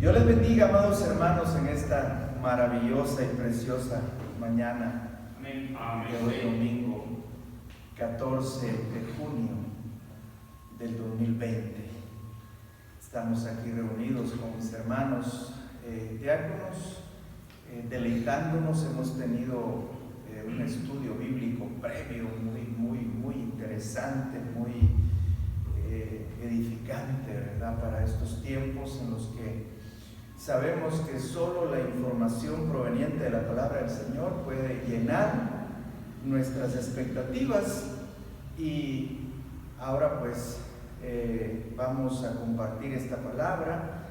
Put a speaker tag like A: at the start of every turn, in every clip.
A: Dios les bendiga, amados hermanos, en esta maravillosa y preciosa mañana de hoy domingo 14 de junio del 2020. Estamos aquí reunidos con mis hermanos diáconos, deleitándonos. Hemos tenido un estudio bíblico previo muy interesante, muy edificante, ¿verdad? Para estos tiempos en los que sabemos que solo la información proveniente de la palabra del Señor puede llenar nuestras expectativas. Y ahora pues vamos a compartir esta palabra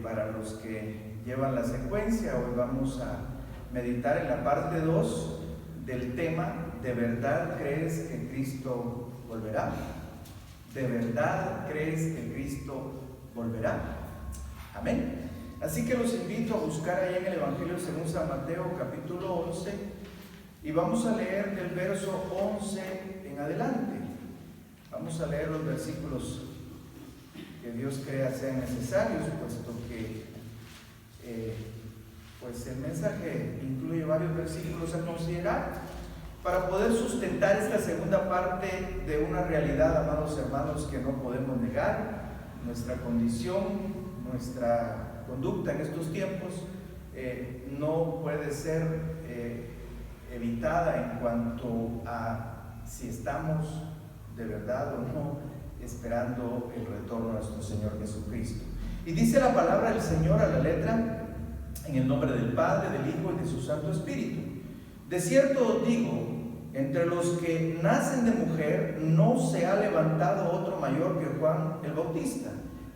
A: para los que llevan la secuencia. Hoy vamos a meditar en la parte 2 del tema: ¿de verdad crees que Cristo volverá? ¿De verdad crees que Cristo volverá? Amén. Así que los invito a buscar ahí en el Evangelio según San Mateo, capítulo 11, y vamos a leer del verso 11 en adelante. Vamos a leer los versículos que Dios crea sean necesarios, puesto que pues el mensaje incluye varios versículos a considerar para poder sustentar esta segunda parte de una realidad, amados hermanos, que no podemos negar: nuestra condición, nuestra conducta en estos tiempos no puede ser evitada en cuanto a si estamos de verdad o no esperando el retorno de nuestro Señor Jesucristo. Y dice la palabra del Señor a la letra, en el nombre del Padre, del Hijo y de su Santo Espíritu: de cierto os digo, entre los que nacen de mujer no se ha levantado otro mayor que Juan el Bautista,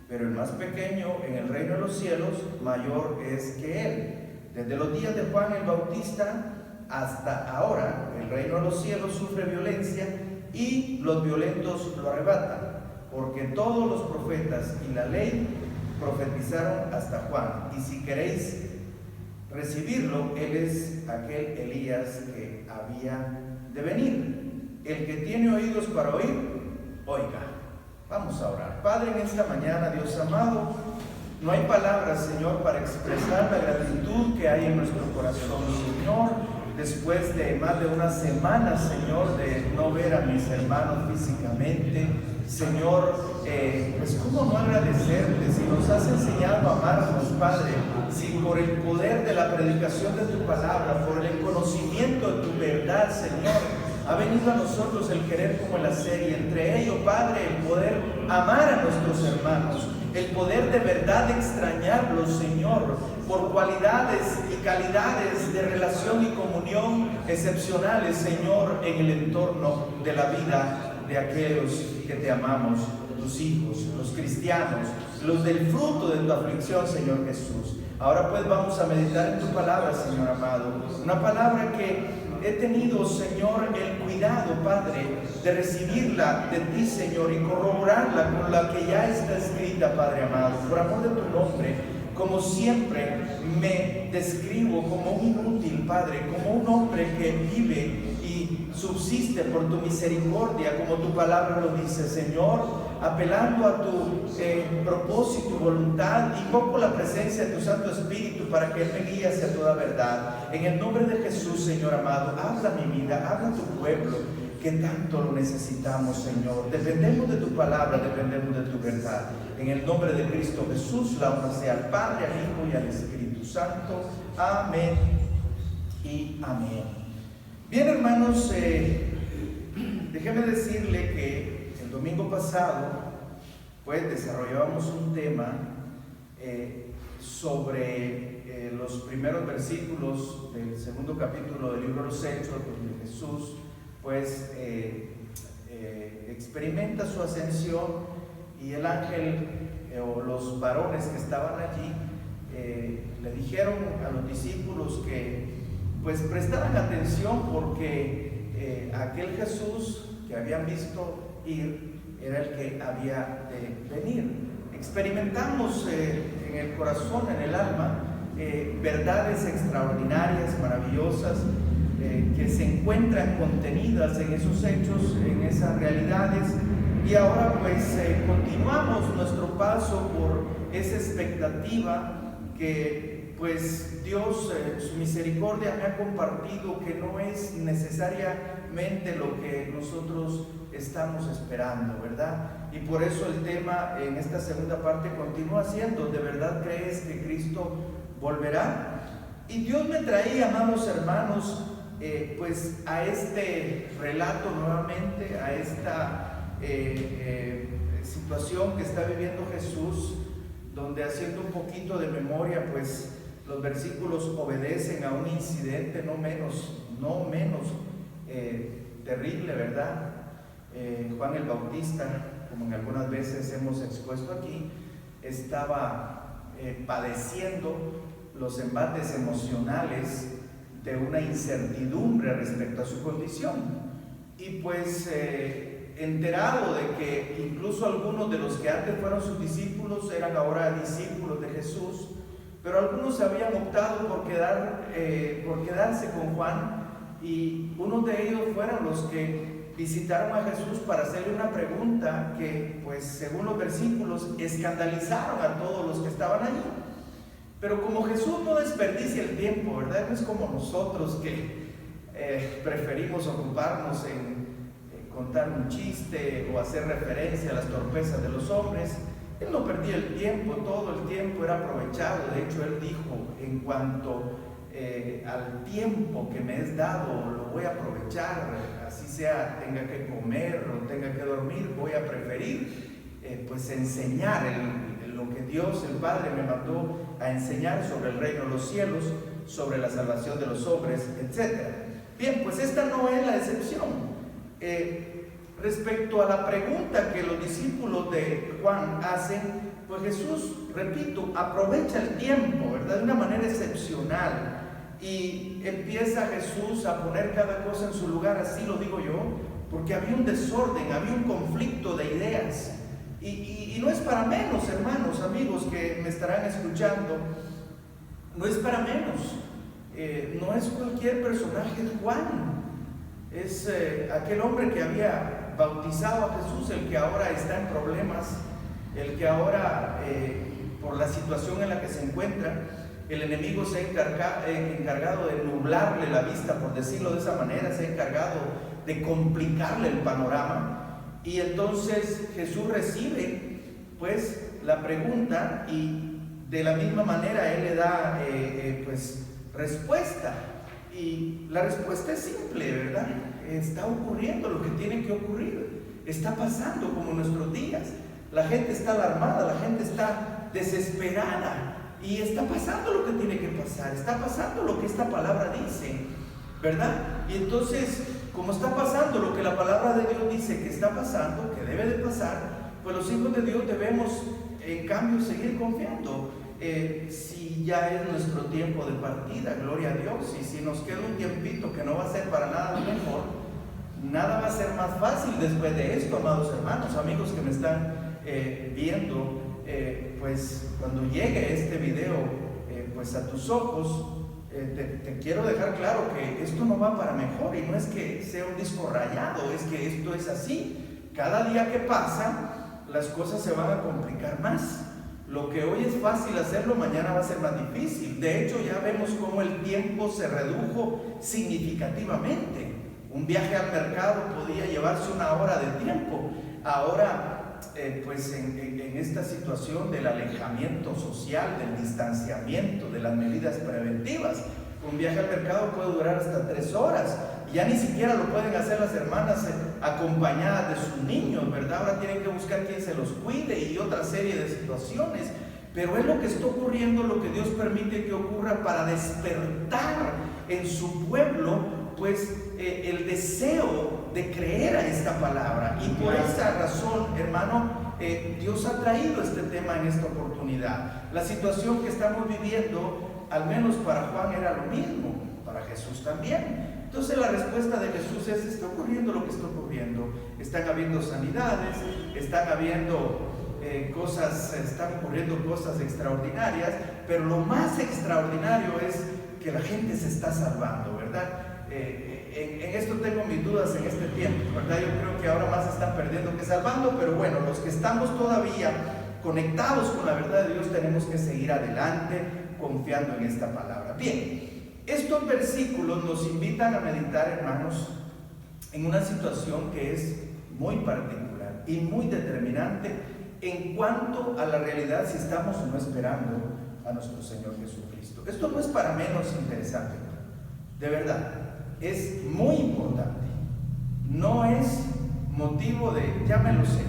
A: pero el más pequeño en el reino de los cielos mayor es que él. Desde los días de Juan el Bautista hasta ahora el reino de los cielos sufre violencia y los violentos lo arrebatan, porque todos los profetas y la ley profetizaron hasta Juan, y si queréis recibirlo, él es aquel Elías que había de venir. El que tiene oídos para oír, oiga. Vamos a orar. Padre, en esta mañana, Dios amado, no hay palabras, Señor, para expresar la gratitud que hay en nuestro corazón, Señor, después de más de una semana, Señor, de no ver a mis hermanos físicamente. Señor, pues cómo no agradecerte si nos has enseñado a amarnos, Padre, si por el poder de la predicación de tu palabra, por el conocimiento de tu verdad, Señor, ha venido a nosotros el querer como en la serie. Entre ellos, Padre, el poder amar a nuestros hermanos, el poder de verdad extrañarlos, Señor, por cualidades y calidades de relación y comunión excepcionales, Señor, en el entorno de la vida de aquellos que te amamos, tus hijos, los cristianos, los del fruto de tu aflicción, Señor Jesús. Ahora pues vamos a meditar en tu palabra, Señor amado, una palabra que he tenido, Señor, el cuidado, Padre, de recibirla de ti, Señor, y corroborarla con la que ya está escrita, Padre amado. Por amor de tu nombre, como siempre me describo como un inútil, Padre, como un hombre que vive y subsiste por tu misericordia, como tu palabra lo dice, Señor, apelando a tu propósito y voluntad, invoco la presencia de tu Santo Espíritu para que Él me guíe hacia toda verdad. En el nombre de Jesús, Señor amado, habla mi vida, habla tu pueblo, que tanto lo necesitamos, Señor. Dependemos de tu palabra, dependemos de tu verdad. En el nombre de Cristo Jesús, la honra sea al Padre, al Hijo y al Espíritu Santo. Amén y amén. Bien, hermanos, déjeme decirle que el domingo pasado pues desarrollábamos un tema sobre los primeros versículos del segundo capítulo del libro de los Hechos, donde Jesús pues experimenta su ascensión, y el ángel o los varones que estaban allí le dijeron a los discípulos que pues prestaran atención, porque aquel Jesús que habían visto ir era el que había de venir. Experimentamos en el corazón, en el alma, verdades extraordinarias, maravillosas, que se encuentran contenidas en esos hechos, en esas realidades. Y ahora pues continuamos nuestro paso por esa expectativa que pues Dios, su misericordia me ha compartido que no es necesariamente lo que nosotros estamos esperando, ¿verdad? Y por eso el tema en esta segunda parte continúa siendo: ¿de verdad crees que Cristo volverá? Y Dios me traía, amados hermanos, pues a este relato nuevamente, a esta situación que está viviendo Jesús, donde, haciendo un poquito de memoria, pues los versículos obedecen a un incidente no menos terrible, ¿verdad? Juan el Bautista, como en algunas veces hemos expuesto aquí, estaba padeciendo los embates emocionales de una incertidumbre respecto a su condición, y pues enterado de que incluso algunos de los que antes fueron sus discípulos eran ahora discípulos de Jesús, pero algunos habían optado por quedarse con Juan, y unos de ellos fueron los que visitaron a Jesús para hacerle una pregunta que, pues según los versículos, escandalizaron a todos los que estaban allí. Pero como Jesús no desperdicia el tiempo, ¿verdad? No es como nosotros que preferimos ocuparnos en contar un chiste o hacer referencia a las torpezas de los hombres. Él no perdía el tiempo, todo el tiempo era aprovechado. De hecho, él dijo: en cuanto al tiempo que me es dado, lo voy a aprovechar, así sea tenga que comer o tenga que dormir, voy a preferir pues enseñar lo que Dios el Padre me mandó a enseñar sobre el reino de los cielos, sobre la salvación de los hombres, etc. Bien, pues esta no es la excepción. Respecto a la pregunta que los discípulos de Juan hacen, pues Jesús, repito, aprovecha el tiempo, ¿verdad?, de una manera excepcional, y empieza Jesús a poner cada cosa en su lugar. Así lo digo yo, porque había un desorden, había un conflicto de ideas, y no es para menos, hermanos, amigos que me estarán escuchando, no es para menos. No es cualquier personaje de Juan, es aquel hombre que había bautizado a Jesús, el que ahora está en problemas, el que ahora, por la situación en la que se encuentra, el enemigo se ha encargado de nublarle la vista, por decirlo de esa manera, se ha encargado de complicarle el panorama. Y entonces Jesús recibe pues la pregunta, y de la misma manera él le da pues respuesta, y la respuesta es simple, ¿verdad? Está ocurriendo lo que tiene que ocurrir, está pasando como en nuestros días. La gente está alarmada, la gente está desesperada, y está pasando lo que tiene que pasar, está pasando lo que esta palabra dice, ¿verdad? Y entonces, como está pasando lo que la palabra de Dios dice que está pasando, que debe de pasar, pues los hijos de Dios debemos, en cambio, seguir confiando. Si ya es nuestro tiempo de partida, gloria a Dios, y si nos queda un tiempito que no va a ser para nada mejor, nada va a ser más fácil después de esto, amados hermanos, amigos que me están viendo. Pues cuando llegue este video pues a tus ojos, te quiero dejar claro que esto no va para mejor, y no es que sea un disco rayado, es que esto es así. Cada día que pasa, las cosas se van a complicar más. Lo que hoy es fácil hacerlo, mañana va a ser más difícil. De hecho, ya vemos cómo el tiempo se redujo significativamente. Un viaje al mercado podía llevarse 1 hora de tiempo. Ahora, pues en esta situación del alejamiento social, del distanciamiento, de las medidas preventivas, un viaje al mercado puede durar hasta 3 horas. Y ya ni siquiera lo pueden hacer las hermanas acompañadas de sus niños, ¿verdad? Ahora tienen que buscar quien se los cuide y otra serie de situaciones. Pero es lo que está ocurriendo, lo que Dios permite que ocurra para despertar en su pueblo pues el deseo de creer a esta palabra. Y por esa razón, hermano, Dios ha traído este tema en esta oportunidad. La situación que estamos viviendo, al menos para Juan, era lo mismo, para Jesús también. Entonces la respuesta de Jesús es: está ocurriendo lo que está ocurriendo. Están habiendo sanidades, están habiendo están ocurriendo cosas extraordinarias, pero lo más extraordinario es que la gente se está salvando, ¿verdad? En esto tengo mis dudas en este tiempo, ¿verdad? Yo creo que ahora más se están perdiendo que salvando, pero bueno, los que estamos todavía conectados con la verdad de Dios, tenemos que seguir adelante confiando en esta palabra. Bien, estos versículos nos invitan a meditar, hermanos, en una situación que es muy particular y muy determinante en cuanto a la realidad si estamos o no esperando a nuestro Señor Jesucristo. Esto no es para menos interesante, de verdad, es muy importante. No es motivo de, ya me lo sé,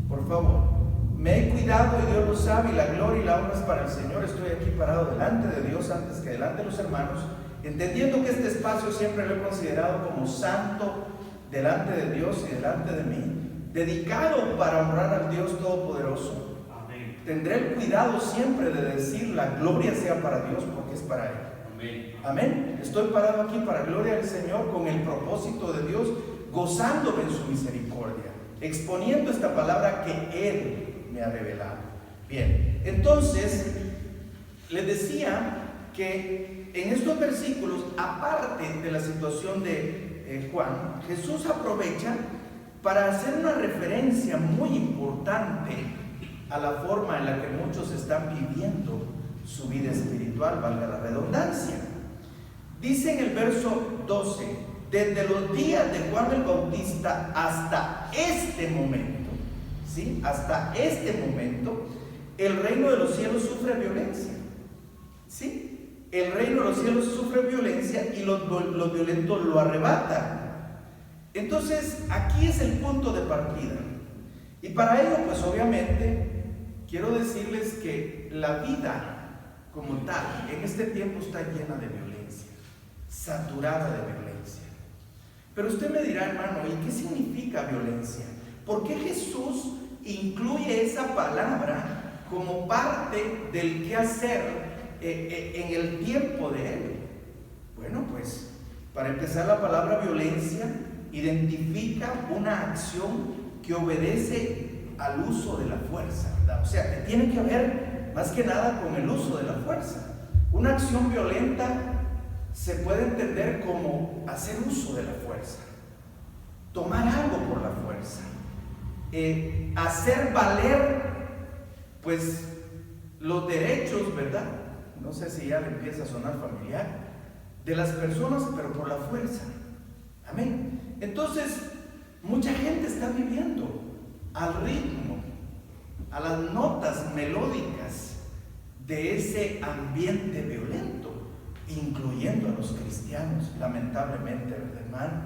A: por favor, me he cuidado y Dios lo sabe, y la gloria y la honra es para el Señor. Estoy aquí parado delante de Dios antes que delante de los hermanos, entendiendo que este espacio siempre lo he considerado como santo delante de Dios y delante de mí, dedicado para honrar al Dios Todopoderoso. Amén. Tendré el cuidado siempre de decir la gloria sea para Dios, porque es para Él. Amén. Amén. Estoy parado aquí para gloria del Señor, con el propósito de Dios, gozándome en su misericordia, exponiendo esta palabra que Él me ha revelado. Bien, entonces les decía que en estos versículos, aparte de la situación de Juan, Jesús aprovecha para hacer una referencia muy importante a la forma en la que muchos están viviendo su vida espiritual, valga la redundancia. Dice en el verso 12: desde los días de Juan el Bautista hasta este momento, ¿sí? Hasta este momento, el reino de los cielos sufre violencia, ¿sí? El reino de los cielos sufre violencia y los violentos lo arrebatan. Entonces, aquí es el punto de partida. Y para ello, pues obviamente, quiero decirles que la vida como tal, en este tiempo está llena de violencia, saturada de violencia. Pero usted me dirá, hermano, ¿y qué significa violencia? ¿Por qué Jesús incluye esa palabra como parte del quehacer en el tiempo de Él? Bueno, pues, para empezar, la palabra violencia identifica una acción que obedece al uso de la fuerza, ¿verdad? O sea, que tiene que ver más que nada con el uso de la fuerza. Una acción violenta se puede entender como hacer uso de la fuerza, tomar algo por la fuerza, hacer valer pues los derechos, ¿verdad? No sé si ya le empieza a sonar familiar, de las personas, pero por la fuerza. Amén. Entonces, mucha gente está viviendo al ritmo, a las notas melódicas de ese ambiente violento, incluyendo a los cristianos, lamentablemente, ¿verdad, hermano?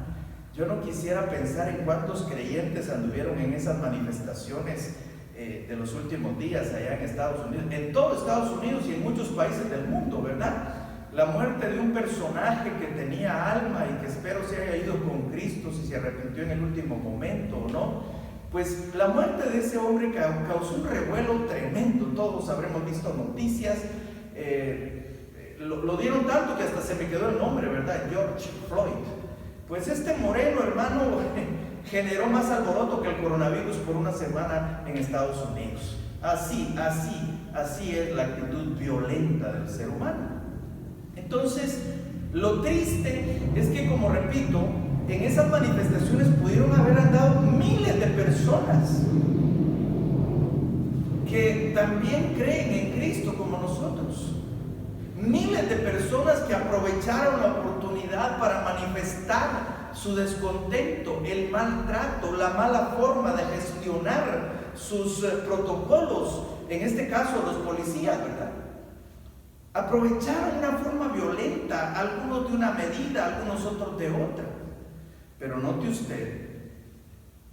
A: Yo no quisiera pensar en cuántos creyentes anduvieron en esas manifestaciones de los últimos días allá en Estados Unidos, en todo Estados Unidos y en muchos países del mundo, ¿verdad? La muerte de un personaje que tenía alma y que espero se haya ido con Cristo, si se arrepintió en el último momento o no. Pues la muerte de ese hombre causó un revuelo tremendo. Todos habremos visto noticias. Lo dieron tanto que hasta se me quedó el nombre, ¿verdad? George Floyd. Pues este moreno, hermano, generó más alboroto que el coronavirus por una semana en Estados Unidos. Así es la actitud violenta del ser humano. Entonces, lo triste es que, como repito, en esas manifestaciones pudieron haber andado miles de personas que también creen en Cristo como nosotros. Miles de personas que aprovecharon la oportunidad para manifestar su descontento, el maltrato, la mala forma de gestionar sus protocolos, en este caso los policías, ¿verdad? Aprovecharon una forma violenta, algunos de una medida, algunos otros de otra. Pero note usted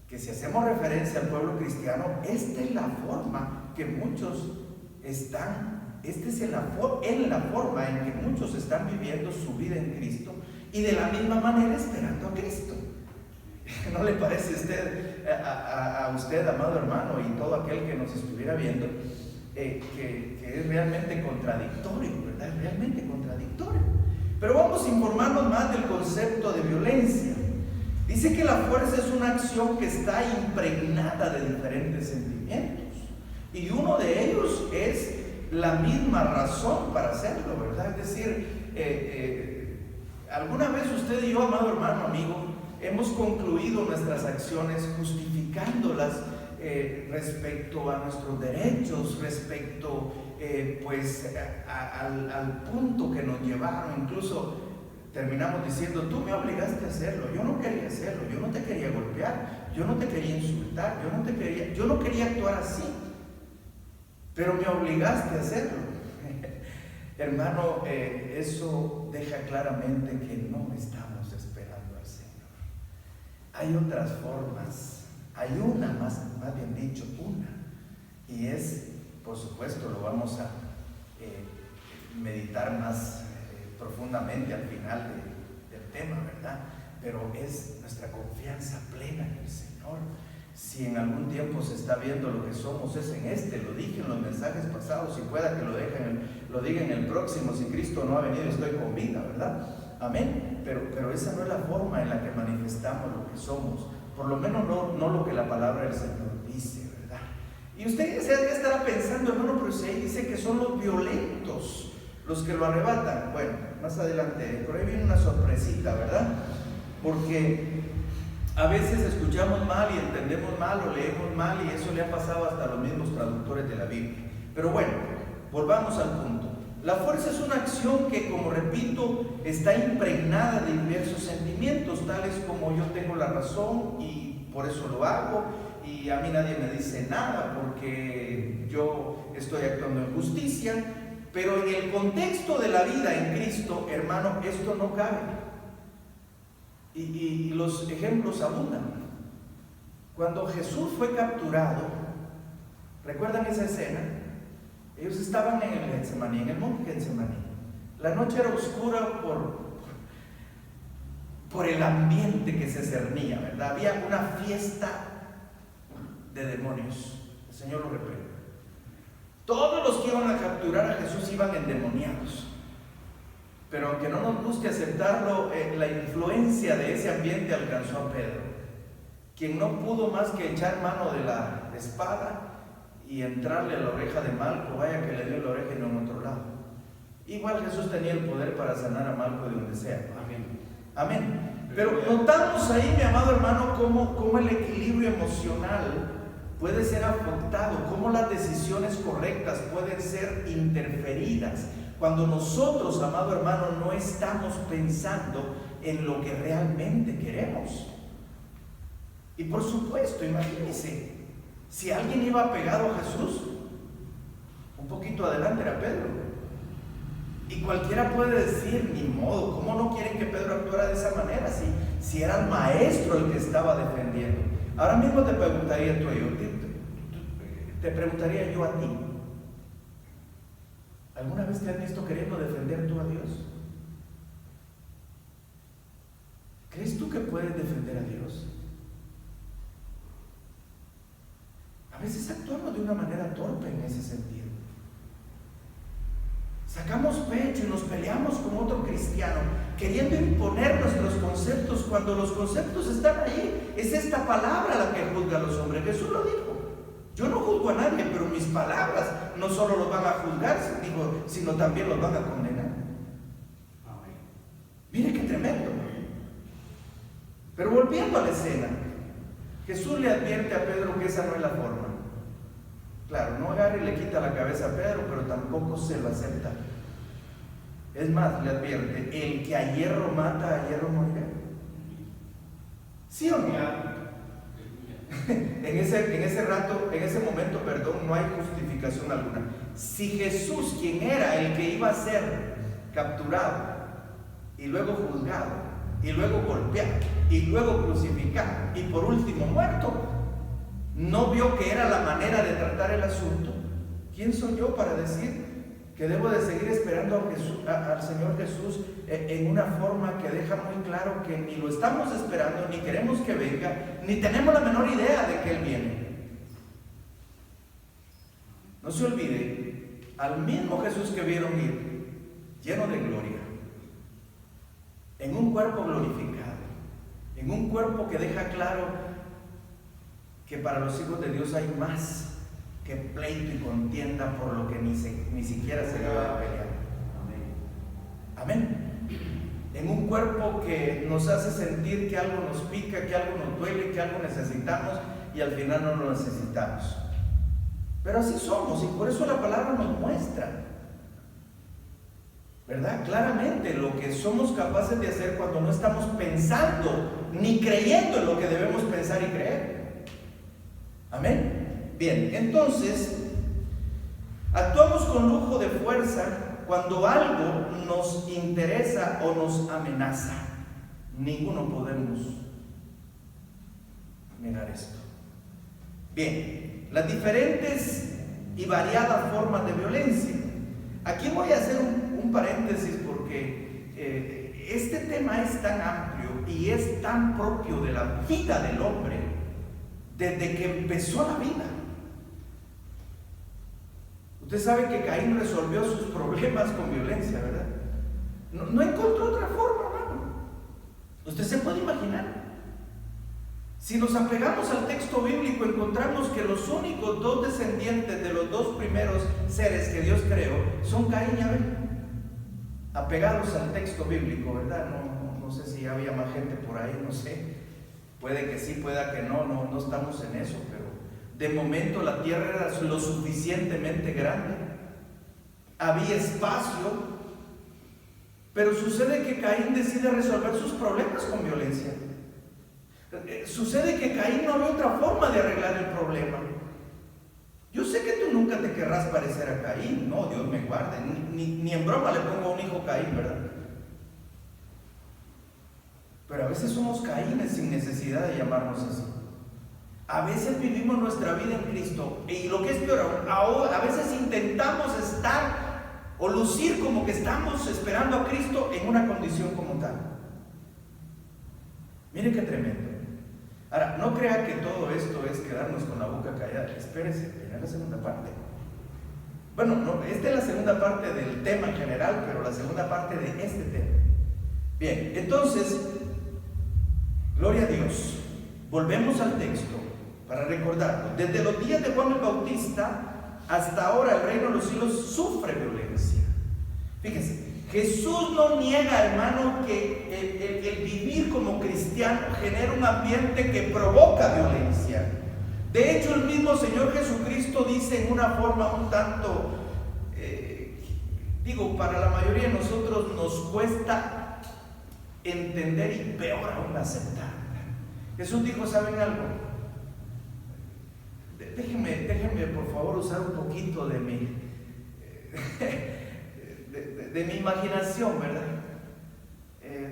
A: que si hacemos referencia al pueblo cristiano, esta es la forma que muchos están, la forma en que muchos están viviendo su vida en Cristo y de la misma manera esperando a Cristo. ¿No le parece a usted, amado hermano, y todo aquel que nos estuviera viendo, que es realmente contradictorio, ¿verdad? Es realmente contradictorio. Pero vamos a informarnos más del concepto de violencia. Dice que la fuerza es una acción que está impregnada de diferentes sentimientos, y uno de ellos es la misma razón para hacerlo, ¿verdad? Es decir, alguna vez usted y yo, amado hermano, amigo, hemos concluido nuestras acciones justificándolas respecto a nuestros derechos, respecto al punto que nos llevaron. Incluso terminamos diciendo: tú me obligaste a hacerlo, yo no quería hacerlo, yo no te quería golpear, yo no te quería insultar, yo no quería actuar así, pero me obligaste a hacerlo. Hermano, eso deja claramente que no estamos esperando al Señor. Hay otras formas, hay una, más bien dicho, una, y es, por supuesto, lo vamos a meditar más profundamente al final del tema, ¿verdad? Pero es nuestra confianza plena en el Señor. Si en algún tiempo se está viendo lo que somos, es en este. Lo dije en los mensajes pasados, y pueda que lo diga en el próximo. Si Cristo no ha venido, estoy con vida, ¿verdad? Amén. Pero esa no es la forma en la que manifestamos lo que somos, por lo menos no lo que la palabra del Señor dice, ¿verdad? Y usted ya estará pensando: hermano, pero si ahí dice que son los violentos los que lo arrebatan. Bueno, más adelante, por ahí viene una sorpresita, ¿verdad? Porque a veces escuchamos mal y entendemos mal o leemos mal, y eso le ha pasado hasta a los mismos traductores de la Biblia. Pero bueno, volvamos al punto. La fuerza es una acción que, como repito, está impregnada de diversos sentimientos, tales como: yo tengo la razón y por eso lo hago, y a mí nadie me dice nada porque yo estoy actuando en justicia. Pero en el contexto de la vida en Cristo, hermano, esto no cabe. Y los ejemplos abundan. Cuando Jesús fue capturado, ¿recuerdan esa escena? Ellos estaban en el Getsemaní, en el monte Getsemaní. La noche era oscura por el ambiente que se cernía, ¿verdad? Había una fiesta de demonios. El Señor lo reprende. Todos los que iban a capturar a Jesús iban endemoniados. Pero aunque no nos guste aceptarlo, la influencia de ese ambiente alcanzó a Pedro, quien no pudo más que echar mano de la espada y entrarle a la oreja de Malco. Vaya que le dio la oreja y no en otro lado. Igual Jesús tenía el poder para sanar a Malco de donde sea. Amén. Amén. Pero notamos ahí, mi amado hermano, cómo el equilibrio emocional puede ser afectado, cómo las decisiones correctas pueden ser interferidas cuando nosotros, amado hermano, no estamos pensando en lo que realmente queremos. Y por supuesto, imagínense, si alguien iba pegado a Jesús, un poquito adelante era Pedro. Y cualquiera puede decir: ni modo, ¿cómo no quieren que Pedro actuara de esa manera si era el maestro el que estaba defendiendo? Ahora mismo te preguntaría yo a ti: ¿alguna vez te has visto queriendo defender tú a Dios? ¿Crees tú que puedes defender a Dios? A veces actuamos de una manera torpe en ese sentido. Sacamos pecho y nos peleamos con otro cristiano, queriendo imponer nuestros conceptos cuando los conceptos están ahí. Es esta palabra la que juzga a los hombres. Jesús lo dijo: yo no juzgo a nadie, pero mis palabras no solo los van a juzgar, sino también los van a condenar. Amén. Mire qué tremendo. Pero volviendo a la escena, Jesús le advierte a Pedro que esa no es la forma. Claro, no agarra y le quita la cabeza a Pedro, pero tampoco se lo acepta. Es más, le advierte: el que a hierro mata, a hierro morirá. ¿Sí o no? En ese momento, no hay justificación alguna. Si Jesús, quien era el que iba a ser capturado y luego juzgado y luego golpeado y luego crucificado y por último muerto, no vio que era la manera de tratar el asunto, ¿quién soy yo para decir que debo de seguir esperando al Señor Jesús en una forma que deja muy claro que ni lo estamos esperando, ni queremos que venga, ni tenemos la menor idea de que Él viene? No se olvide, al mismo Jesús que vieron ir, lleno de gloria, en un cuerpo glorificado, en un cuerpo que deja claro que para los hijos de Dios hay más que pleito y contienda por lo que ni siquiera se debe pelear. Amén. En un cuerpo que nos hace sentir que algo nos pica, que algo nos duele, que algo necesitamos, y al final no lo necesitamos. Pero así somos, y por eso la palabra nos muestra, ¿verdad? Claramente lo que somos capaces de hacer cuando no estamos pensando ni creyendo en lo que debemos pensar y creer. Amén. Bien, entonces actuamos con lujo de fuerza cuando algo nos interesa o nos amenaza. Ninguno podemos negar esto. Bien, las diferentes y variadas formas de violencia. Aquí voy a hacer un paréntesis porque este tema es tan amplio y es tan propio de la vida del hombre desde que empezó la vida. Usted sabe que Caín resolvió sus problemas con violencia, ¿verdad? No encontró otra forma, hermano. Usted se puede imaginar. Si nos apegamos al texto bíblico, encontramos que los únicos dos descendientes de los dos primeros seres que Dios creó son Caín y Abel. Apegados al texto bíblico, ¿verdad? No sé si había más gente por ahí, no sé. Puede que sí, pueda que no estamos en eso, pero de momento la tierra era lo suficientemente grande. Había espacio, pero sucede que Caín decide resolver sus problemas con violencia. Sucede que Caín no había otra forma de arreglar el problema. Yo sé que tú nunca te querrás parecer a Caín, no, Dios me guarde, ni en broma le pongo a un hijo Caín, ¿verdad? Pero a veces somos Caínes sin necesidad de llamarnos así. A veces vivimos nuestra vida en Cristo y lo que es peor aún, a veces intentamos estar o lucir como que estamos esperando a Cristo en una condición como tal. Mire qué tremendo. Ahora, no crea que todo esto es quedarnos con la boca callada. Espérese, viene la segunda parte. Bueno, no, esta es la segunda parte del tema en general, pero la segunda parte de este tema. Bien, entonces, gloria a Dios. Volvemos al texto para recordarlo. Desde los días de Juan el Bautista hasta ahora el reino de los cielos sufre violencia. Fíjense, Jesús no niega, hermano, que el vivir como cristiano genera un ambiente que provoca violencia. De hecho, el mismo Señor Jesucristo dice en una forma un tanto, para la mayoría de nosotros nos cuesta entender y peor aún aceptar. Jesús dijo, ¿saben algo? Déjenme por favor usar un poquito de mi imaginación, ¿verdad?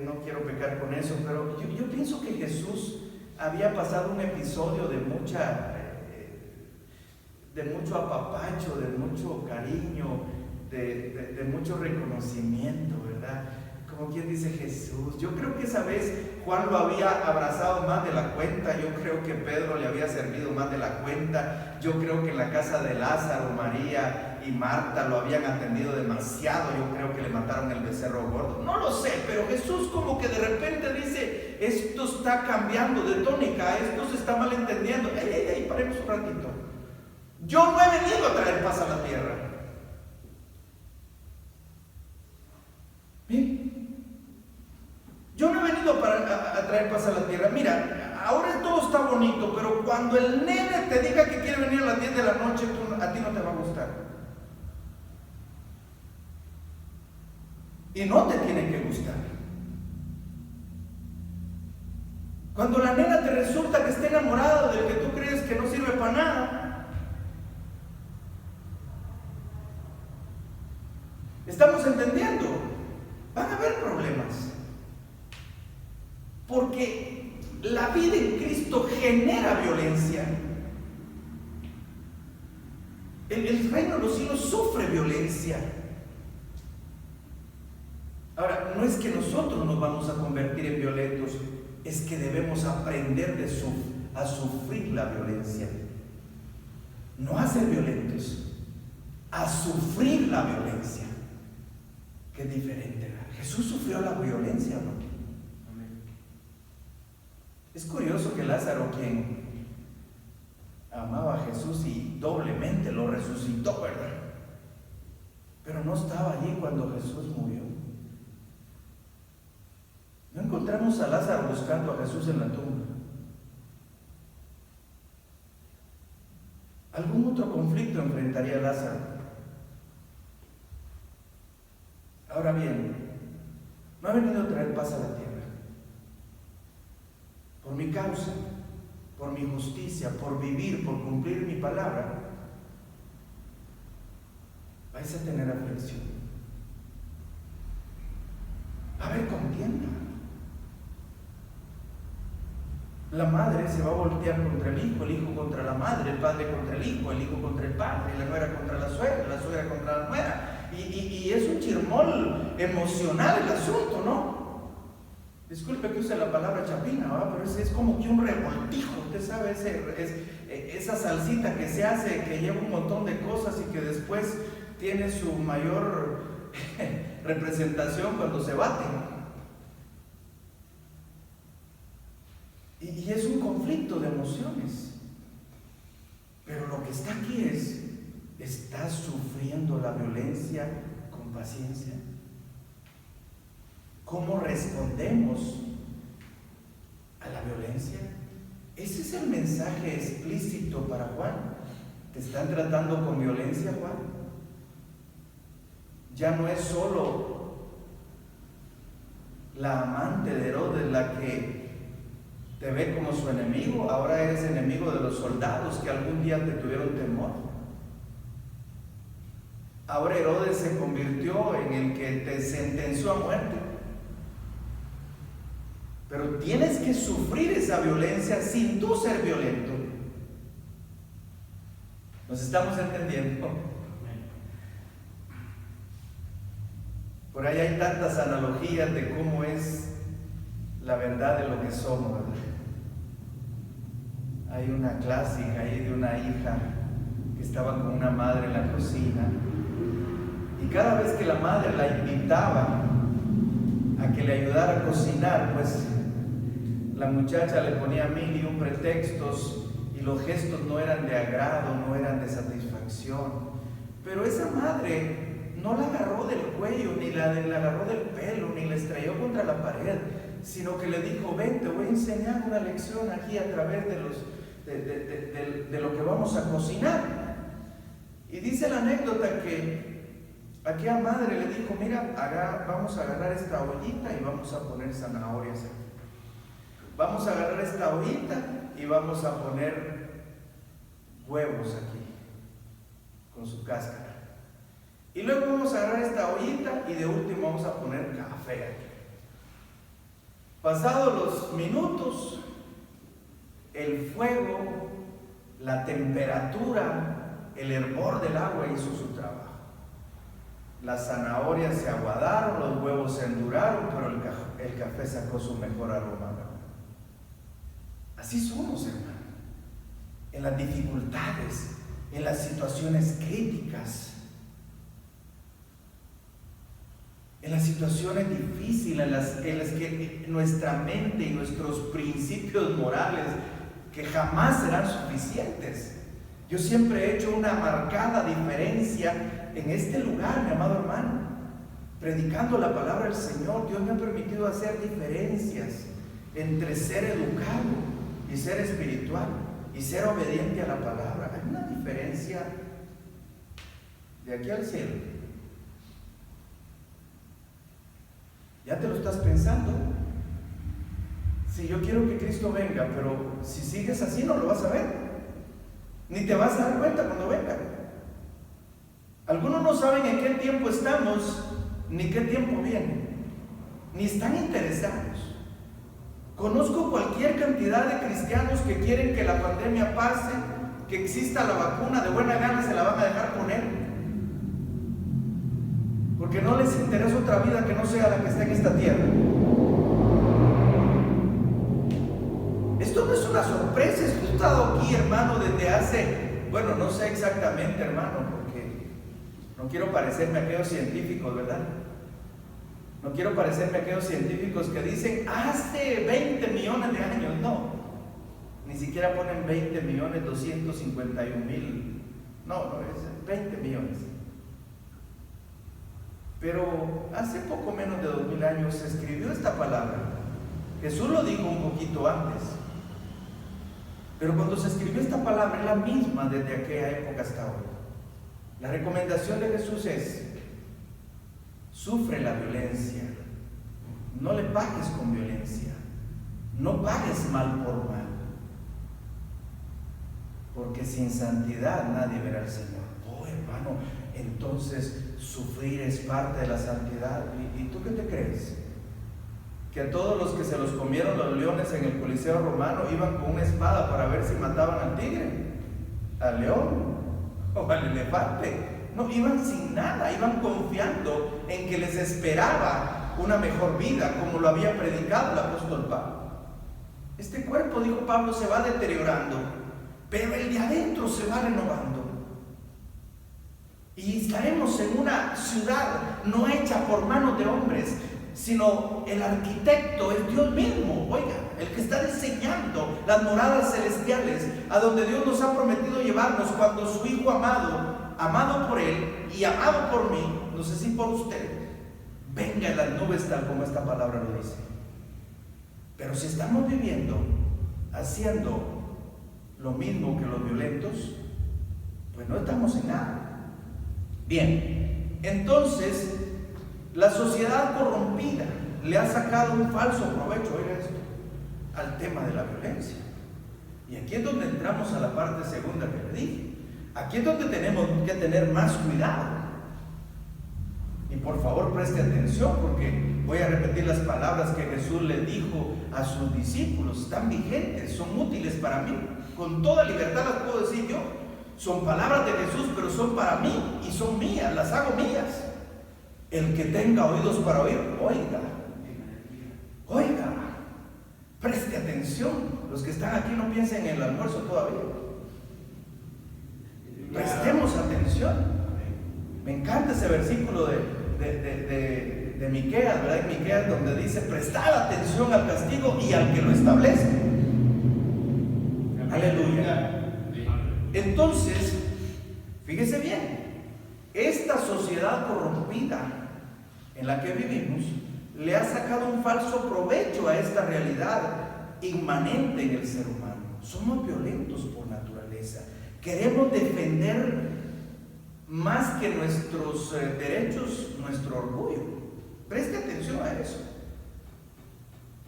A: No quiero pecar con eso, pero yo pienso que Jesús había pasado un episodio de mucho apapacho, de mucho cariño, de mucho reconocimiento, ¿verdad? Como quien dice Jesús. Yo creo que esa vez Juan lo había abrazado más de la cuenta, yo creo que Pedro le había servido más de la cuenta, yo creo que en la casa de Lázaro, María y Marta lo habían atendido demasiado, yo creo que le mataron el becerro gordo, no lo sé, pero Jesús como que de repente dice, esto está cambiando de tónica, esto se está malentendiendo, paremos un ratito, yo no he venido a traer paz a la tierra. Bien. Yo no he venido a traer paz a la tierra. Mira, ahora todo está bonito, pero cuando el nene te diga que quiere venir a las 10 de la noche, a ti no te va a gustar. Y no te tiene que gustar. Cuando la nena te resulta que está enamorada del que tú crees que no sirve para nada, ¿estamos entendiendo? Van a haber problemas. Porque la vida en Cristo genera violencia. El reino de los cielos sufre violencia. Ahora, no es que nosotros nos vamos a convertir en violentos, es que debemos aprender a sufrir la violencia. No a ser violentos, a sufrir la violencia. Que es diferente. Jesús sufrió la violencia, ¿no? Es curioso que Lázaro, quien amaba a Jesús y doblemente lo resucitó, ¿verdad? Pero no estaba allí cuando Jesús murió. No encontramos a Lázaro buscando a Jesús en la tumba. conflicto enfrentaría a Lázaro. Ahora bien, no ha venido a traer paz a la tierra. Por mi causa, por mi justicia, por vivir, por cumplir mi palabra, vais a tener aflicción. Va a haber contienda. La madre se va a voltear contra el hijo contra la madre, el padre contra el hijo contra el padre, la nuera contra la suegra contra la nuera. Y es un chirmol emocional el asunto, ¿no? Disculpe que use la palabra chapina, ¿verdad? Pero es como que un revoltijo, usted sabe, esa salsita que se hace, que lleva un montón de cosas y que después tiene su mayor representación cuando se baten. Y es un conflicto de emociones. Pero lo que está aquí es, ¿estás sufriendo la violencia con paciencia? ¿Cómo respondemos a la violencia? Ese es el mensaje explícito para Juan. ¿Te están tratando con violencia, Juan? Ya no es solo la amante de Herodes la que te ve como su enemigo, ahora eres enemigo de los soldados que algún día te tuvieron temor. Ahora Herodes se convirtió en el que te sentenció a muerte. Pero tienes que sufrir esa violencia sin tú ser violento. ¿Nos estamos entendiendo? Por ahí hay tantas analogías de cómo es la verdad de lo que somos, ¿verdad? Hay una clásica ahí de una hija que estaba con una madre en la cocina y cada vez que la madre la invitaba a que le ayudara a cocinar, pues la muchacha le ponía mil y un pretextos y los gestos no eran de agrado, no eran de satisfacción. Pero esa madre no la agarró del cuello, ni la agarró del pelo, ni la estrelló contra la pared, sino que le dijo: ven, te voy a enseñar una lección aquí a través de lo que vamos a cocinar. Y dice la anécdota que aquella madre le dijo: mira, vamos a agarrar esta ollita y vamos a poner zanahorias aquí. Vamos a agarrar esta ollita y vamos a poner huevos aquí, con su cáscara. Y luego vamos a agarrar esta ollita y de último vamos a poner café aquí. Pasados los minutos, el fuego, la temperatura, el hervor del agua hizo su trabajo. Las zanahorias se aguadaron, los huevos se enduraron, pero el café sacó su mejor aroma. Así somos, hermano. En las dificultades, en las situaciones críticas, en las situaciones difíciles, en las que nuestra mente y nuestros principios morales, que jamás serán suficientes. Yo siempre he hecho una marcada diferencia en este lugar, mi amado hermano. Predicando la palabra del Señor, Dios me ha permitido hacer diferencias entre ser educado y ser espiritual y ser obediente a la palabra. Hay una diferencia de aquí al cielo. ¿Ya te lo estás pensando? Si yo quiero que Cristo venga, pero si sigues así no lo vas a ver, ni te vas a dar cuenta cuando venga. Algunos no saben en qué tiempo estamos, ni qué tiempo viene, ni están interesados. Conozco cualquier cantidad de cristianos que quieren que la pandemia pase, que exista la vacuna, de buena gana se la van a dejar poner, porque no les interesa otra vida que no sea la que está en esta tierra. Esto no es una sorpresa, esto ha estado aquí, hermano, desde hace, bueno, no sé exactamente, hermano, porque no quiero parecerme a aquellos científicos, ¿verdad? No quiero parecerme a aquellos científicos que dicen hace 20 millones de años. No, ni siquiera ponen 20 millones 251 mil. No, es 20 millones. Pero hace poco menos de 2000 años se escribió esta palabra. Jesús lo dijo un poquito antes. Pero cuando se escribió esta palabra es la misma desde aquella época hasta hoy. La recomendación de Jesús es: sufre la violencia, no le pagues con violencia, no pagues mal por mal, porque sin santidad nadie verá al Señor. Oh, hermano, entonces sufrir es parte de la santidad. ¿Y tú qué te crees? Que a todos los que se los comieron los leones en el Coliseo romano iban con una espada para ver si mataban al tigre, al león o al elefante. No, iban sin nada, iban confiando en que les esperaba una mejor vida, como lo había predicado el apóstol Pablo. Este cuerpo, dijo Pablo, se va deteriorando, pero el de adentro se va renovando. Y estaremos en una ciudad no hecha por manos de hombres, sino el arquitecto es Dios mismo. Oiga, el que está diseñando las moradas celestiales a donde Dios nos ha prometido llevarnos cuando su Hijo amado, amado por Él y amado por mí, no sé si por usted, venga en las nubes tal como esta palabra lo dice. Pero si estamos viviendo haciendo lo mismo que los violentos, pues no estamos en nada. Bien, entonces la sociedad corrompida le ha sacado un falso provecho, oiga esto, al tema de la violencia. Y aquí es donde entramos a la parte segunda que le dije. Aquí es donde tenemos que tener más cuidado. Y por favor preste atención, porque voy a repetir las palabras que Jesús le dijo a sus discípulos. Están vigentes, son útiles para mí. Con toda libertad las puedo decir yo. Son palabras de Jesús, pero son para mí y son mías, las hago mías. El que tenga oídos para oír, oiga. Oiga. Preste atención. Los que están aquí no piensen en el almuerzo todavía. Prestemos atención. Me encanta ese versículo de Miqueas, ¿verdad? En Miqueas, donde dice: prestad atención al castigo y al que lo establece. Aleluya. Entonces, fíjese bien, esta sociedad corrompida en la que vivimos le ha sacado un falso provecho a esta realidad inmanente en el ser humano. Somos violentos por naturaleza. Queremos defender más que nuestros derechos, nuestro orgullo. Preste atención a eso.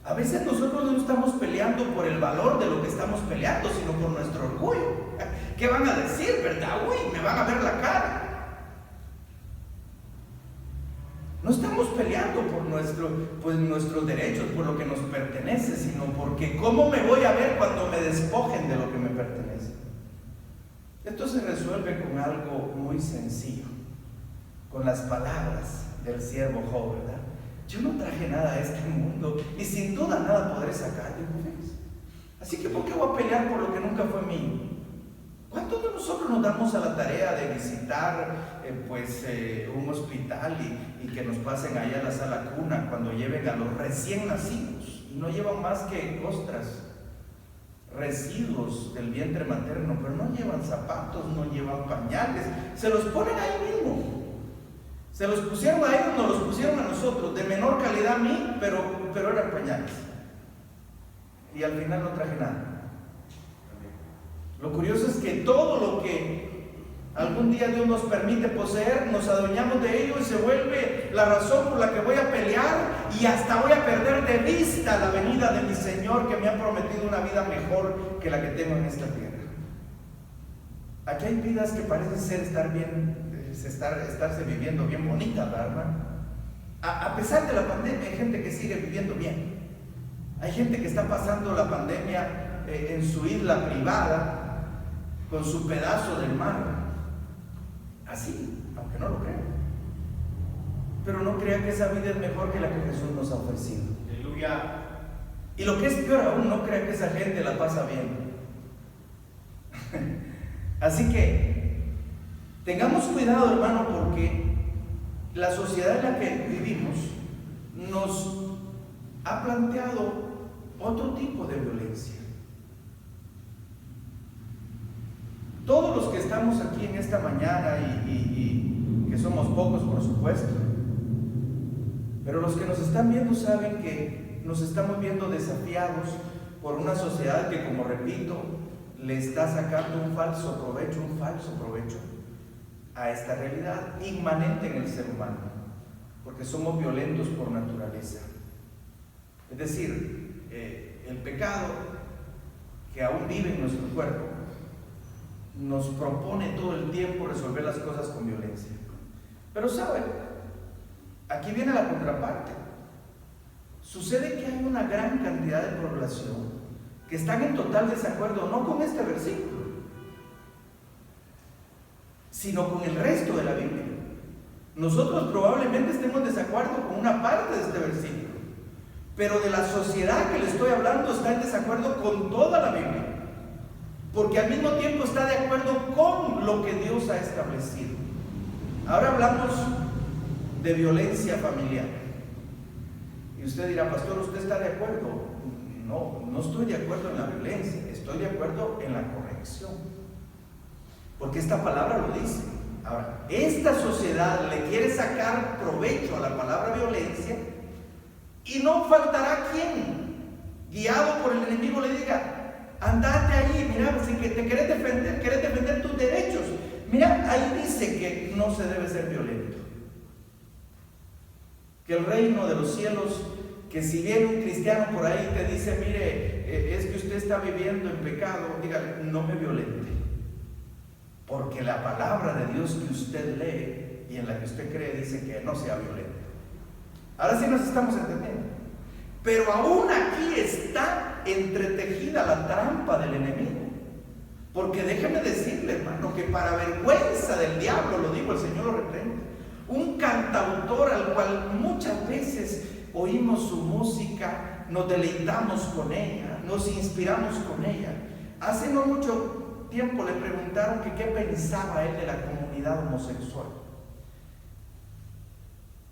A: A veces nosotros no estamos peleando por el valor de lo que estamos peleando, sino por nuestro orgullo. ¿Qué van a decir, verdad? Uy, me van a ver la cara. No estamos peleando por nuestros derechos, por lo que nos pertenece, sino porque ¿cómo me voy a ver cuando me despojen de lo que me pertenece? Esto se resuelve con algo muy sencillo, con las palabras del siervo Job, ¿verdad? Yo no traje nada a este mundo y sin duda nada podré sacar de ustedes. Así que ¿por qué voy a pelear por lo que nunca fue mío? ¿Cuántos de nosotros nos damos a la tarea de visitar un hospital y que nos pasen allá a la sala cuna cuando lleven a los recién nacidos? Y no llevan más que ostras, residuos del vientre materno, pero no llevan zapatos, no llevan pañales, se los ponen ahí mismo. Se los pusieron a ellos, nos los pusieron a nosotros, de menor calidad a mí, pero eran pañales. Y al final no traje nada. Lo curioso es que todo lo que algún día Dios nos permite poseer, nos adueñamos de ello y se vuelve la razón por la que voy a pelear y hasta voy a perder de vista la venida de mi Señor, que me ha prometido una vida mejor que la que tengo en esta tierra. Aquí hay vidas que parecen ser estarse viviendo bien bonitas, ¿verdad? A pesar de la pandemia hay gente que sigue viviendo bien. Hay gente que está pasando la pandemia en su isla privada, con su pedazo del mar, así, aunque no lo crean. Pero no crean que esa vida es mejor que la que Jesús nos ha ofrecido. Aleluya. Y lo que es peor aún, no crean que esa gente la pasa bien. Así que tengamos cuidado, hermano, porque la sociedad en la que vivimos nos ha planteado otro tipo de violencia. Todos los que estamos aquí en esta mañana y que somos pocos, por supuesto, pero los que nos están viendo saben que nos estamos viendo desafiados por una sociedad que, como repito, le está sacando un falso provecho. a esta realidad inmanente en el ser humano, porque somos violentos por naturaleza. Es decir, el pecado que aún vive en nuestro cuerpo nos propone todo el tiempo resolver las cosas con violencia. Pero ¿saben? Aquí viene la contraparte. Sucede que hay una gran cantidad de población que están en total desacuerdo, no con este versículo, sino con el resto de la Biblia. Nosotros probablemente estemos en desacuerdo con una parte de este versículo, pero de la sociedad que le estoy hablando está en desacuerdo con toda la Biblia, porque al mismo tiempo está de acuerdo con lo que Dios ha establecido. Ahora hablamos de violencia familiar. Y usted dirá, pastor, ¿usted está de acuerdo? No, no estoy de acuerdo en la violencia, estoy de acuerdo en la corrección, porque esta palabra lo dice. Ahora, esta sociedad le quiere sacar provecho a la palabra violencia, y no faltará quien, guiado por el enemigo, le diga, andate ahí, mira, si que te querés defender tus derechos, mira, ahí dice que no se debe ser violento, que el reino de los cielos, que si viene un cristiano por ahí y te dice, mire, es que usted está viviendo en pecado, dígale, no me violente, porque la palabra de Dios que usted lee y en la que usted cree dice que no sea violento. Ahora sí nos estamos entendiendo. Pero aún aquí está entretejida la trampa del enemigo, porque déjeme decirle, hermano, que para vergüenza del diablo, lo digo, el Señor lo reprende, un cantautor al cual muchas veces oímos su música, nos deleitamos con ella, nos inspiramos con ella. Hace no mucho tiempo le preguntaron que qué pensaba él de la comunidad homosexual,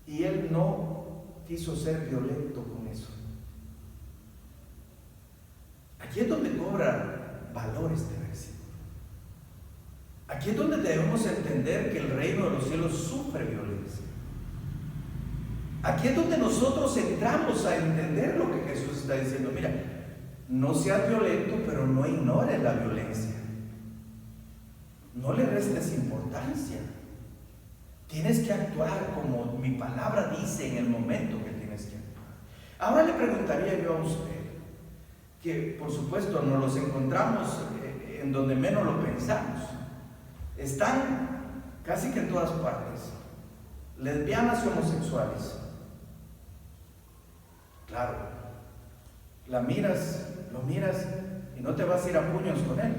A: y él no quiso ser violento con eso. Aquí es donde cobra valor este versículo. Aquí es donde debemos entender que el reino de los cielos sufre violencia. Aquí es donde nosotros entramos a entender lo que Jesús está diciendo. Mira, no seas violento, pero no ignores la violencia. No le restes importancia. Tienes que actuar como mi palabra dice en el momento que tienes que actuar. Ahora le preguntaría yo a usted, que por supuesto nos los encontramos en donde menos lo pensamos. Están casi que en todas partes, lesbianas y homosexuales. Claro, lo miras y no te vas a ir a puños con él.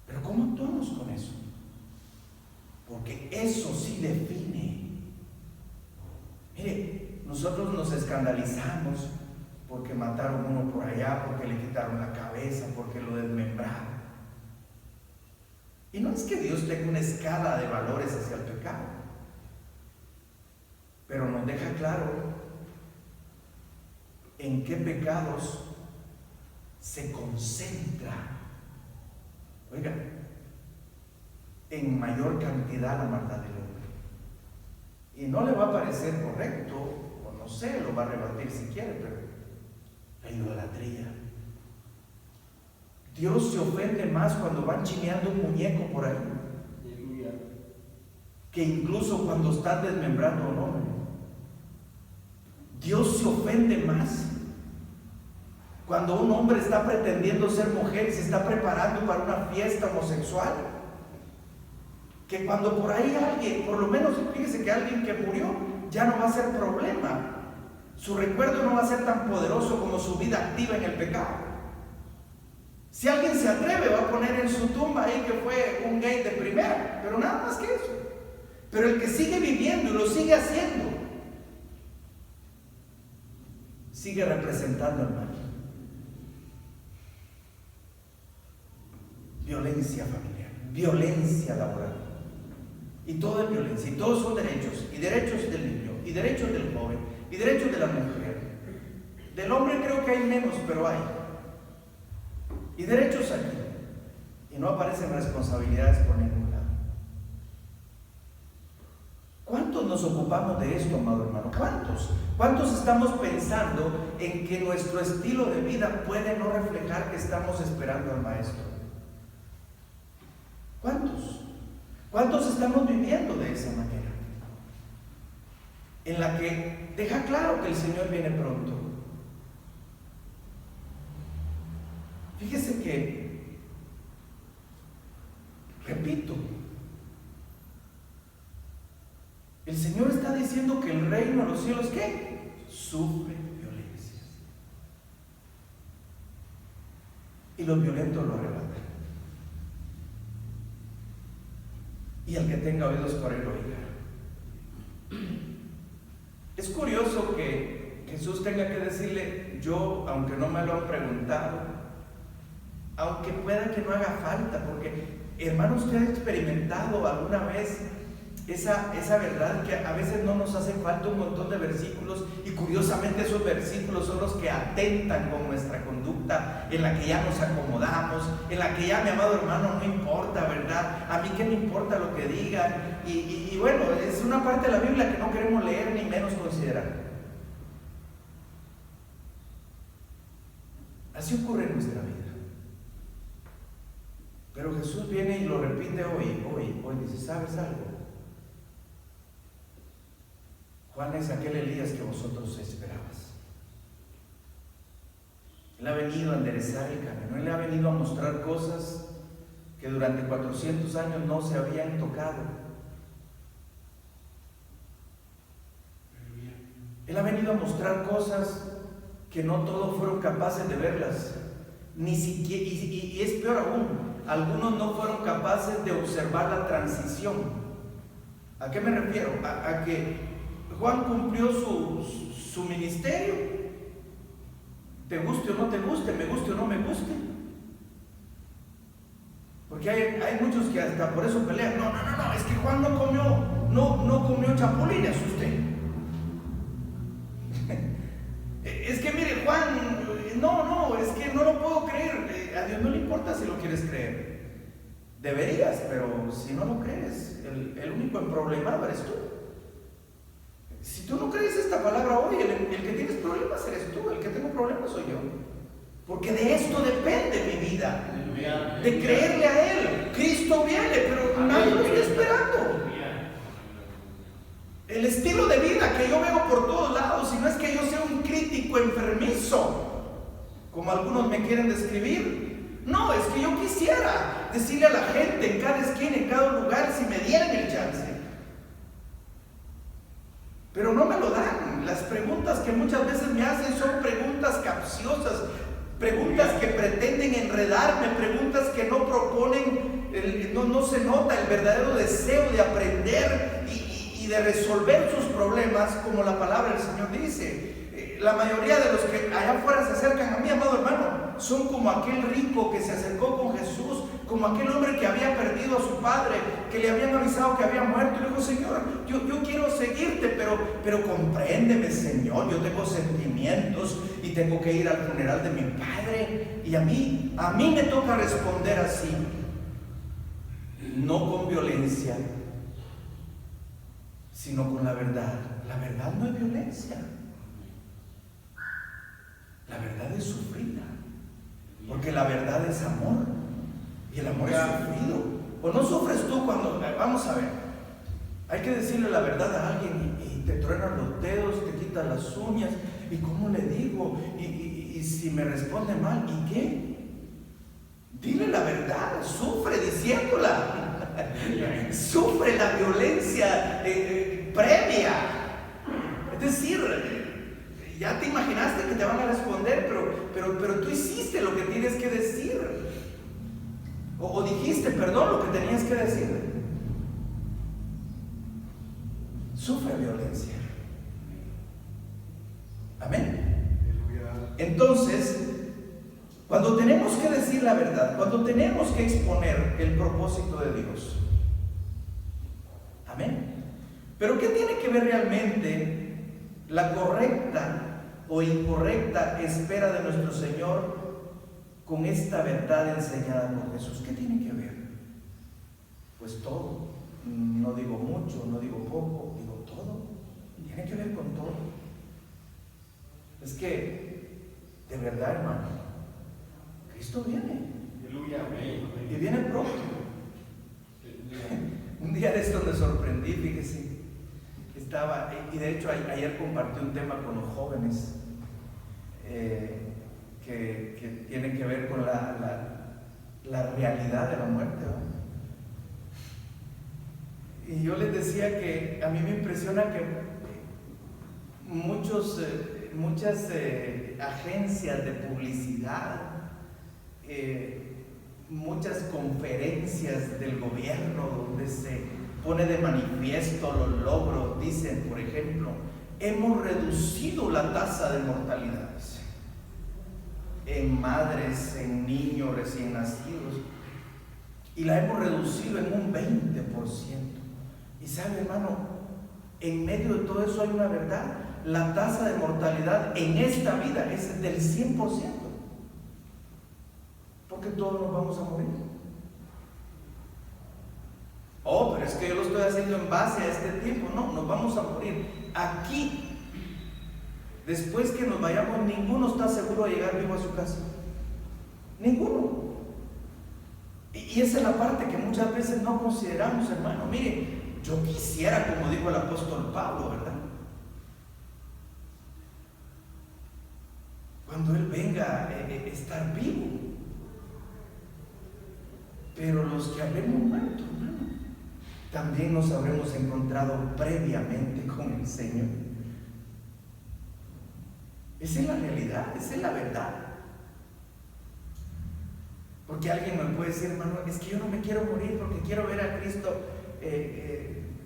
A: Pero ¿cómo actuamos con eso? Porque eso sí define. Mire, nosotros nos escandalizamos porque mataron uno por allá, porque le quitaron la cabeza, porque lo desmembraron. Y no es que Dios tenga una escala de valores hacia el pecado, pero nos deja claro en qué pecados se concentra, oiga, en mayor cantidad la maldad del hombre. Y no le va a parecer correcto, o no sé, lo va a rebatir si quiere, pero la idolatría. Dios se ofende más cuando van chineando un muñeco por ahí, que incluso cuando están desmembrando a un hombre. Dios se ofende más cuando un hombre está pretendiendo ser mujer y se está preparando para una fiesta homosexual, que cuando por ahí alguien, por lo menos fíjese que alguien que murió ya no va a ser problema, su recuerdo no va a ser tan poderoso como su vida activa en el pecado. Si alguien se atreve, va a poner en su tumba ahí que fue un gay de primera, pero nada más que eso. Pero el que sigue viviendo y lo sigue haciendo, sigue representando al mal. Violencia familiar, violencia laboral. Y todo es violencia, y todos son derechos, y derechos del niño, y derechos del joven, y derechos de la mujer. Del hombre creo que hay menos, pero hay. Y derechos aquí. Y no aparecen responsabilidades por ningún lado. ¿Cuántos nos ocupamos de esto, amado hermano? ¿Cuántos? ¿Cuántos estamos pensando en que nuestro estilo de vida puede no reflejar que estamos esperando al Maestro? ¿Cuántos estamos viviendo de esa manera? En la que deja claro que el Señor viene pronto. Fíjese que, repito, el Señor está diciendo que el reino de los cielos, ¿qué? Sufre violencias. Y los violentos lo arrebatan. Y el que tenga oídos para él oiga. Es curioso que Jesús tenga que decirle, yo, aunque no me lo han preguntado, aunque pueda que no haga falta, porque hermano, usted ha experimentado alguna vez esa verdad que a veces no nos hace falta un montón de versículos, y curiosamente esos versículos son los que atentan con nuestra conducta, en la que ya nos acomodamos, en la que ya, mi amado hermano, no importa, ¿verdad? A mí qué me importa lo que digan, y bueno, es una parte de la Biblia que no queremos leer ni menos considerar. Así ocurre en nuestra vida. Pero Jesús viene y lo repite hoy dice, ¿sabes algo? Juan es aquel Elías que vosotros esperabas. Él ha venido a enderezar el camino. Él ha venido a mostrar cosas que durante 400 años no se habían tocado. Él ha venido a mostrar cosas que no todos fueron capaces de verlas. Ni siquiera, y es peor aún, algunos no fueron capaces de observar la transición. ¿A qué me refiero? A que Juan cumplió su ministerio, te guste o no te guste, me guste o no me guste, porque hay muchos que hasta por eso pelean. No, es que Juan no comió chapulines usted. Es que mire, Juan, es que no lo puedo creer. A Dios no le importa si lo quieres creer, deberías, pero si no lo crees, el único emproblemado eres tú. Si tú no crees esta palabra hoy, el que tienes problemas eres tú, el que tengo problemas soy yo. Porque de esto depende mi vida, de creerle a Él. Cristo viene, pero nadie lo está esperando. El estilo de vida que yo veo por todos lados, y no es que yo sea un crítico enfermizo, como algunos me quieren describir. No, es que yo quisiera decirle a la gente en cada esquina, en cada lugar, si me dieran el chance. Pero no me lo dan. Las preguntas que muchas veces me hacen son preguntas capciosas, preguntas que pretenden enredarme, preguntas que no proponen, no se nota el verdadero deseo de aprender y de resolver sus problemas, como la palabra del Señor dice. La mayoría de los que allá afuera se acercan a mí, amado hermano, son como aquel rico que se acercó con Jesús, como aquel hombre que había perdido a su padre, que le habían avisado que había muerto, y le dijo, Señor, yo quiero seguirte, pero compréndeme, Señor, yo tengo sentimientos y tengo que ir al funeral de mi padre, y a mí me toca responder así, no con violencia, sino con la verdad. La verdad no es violencia, la verdad es sufrida, porque la verdad es amor, y el amor es sufrido. ¿O no sufres tú cuando, vamos a ver, hay que decirle la verdad a alguien y te truenan los dedos, te quitan las uñas, y cómo le digo, y si me responde mal, ¿y qué? Dile la verdad, sufre diciéndola, sufre la violencia previa. Es decir, ya te imaginaste que te van a responder, pero tú hiciste lo que tienes que decir, o dijiste, perdón, lo que tenías que decir. Sufre violencia. Amén. Entonces, cuando tenemos que decir la verdad, cuando tenemos que exponer el propósito de Dios, amén. Pero ¿qué tiene que ver realmente la correcta o incorrecta espera de nuestro Señor con esta verdad enseñada por Jesús? ¿Qué tiene que ver? Pues todo. No digo mucho, no digo poco, digo todo. Tiene que ver con todo. Es que, de verdad, hermano, Cristo viene. Y viene pronto. día de esto me sorprendí, fíjese, estaba, y de hecho ayer compartí un tema con los jóvenes que tiene que ver con la realidad de la muerte, ¿no? Y yo les decía que a mí me impresiona que muchas agencias de publicidad, muchas conferencias del gobierno donde se pone de manifiesto los logros, dicen, por ejemplo, hemos reducido la tasa de mortalidades en madres, en niños recién nacidos, y la hemos reducido en un 20%. Y sabe, hermano, en medio de todo eso hay una verdad: la tasa de mortalidad en esta vida es del 100%, porque todos nos vamos a morir. Oh, pero es que yo lo estoy haciendo en base a este tiempo. No, nos vamos a morir aquí. Después que nos vayamos, ninguno está seguro de llegar vivo a su casa. Ninguno. Y esa es la parte que muchas veces no consideramos, hermano. Mire, yo quisiera, como dijo el apóstol Pablo, ¿verdad? Cuando Él venga, estar vivo. Pero los que habremos muerto, hermano, también nos habremos encontrado previamente con el Señor. Esa es la realidad, esa es la verdad. Porque alguien me puede decir, hermano, es que yo no me quiero morir porque quiero ver a Cristo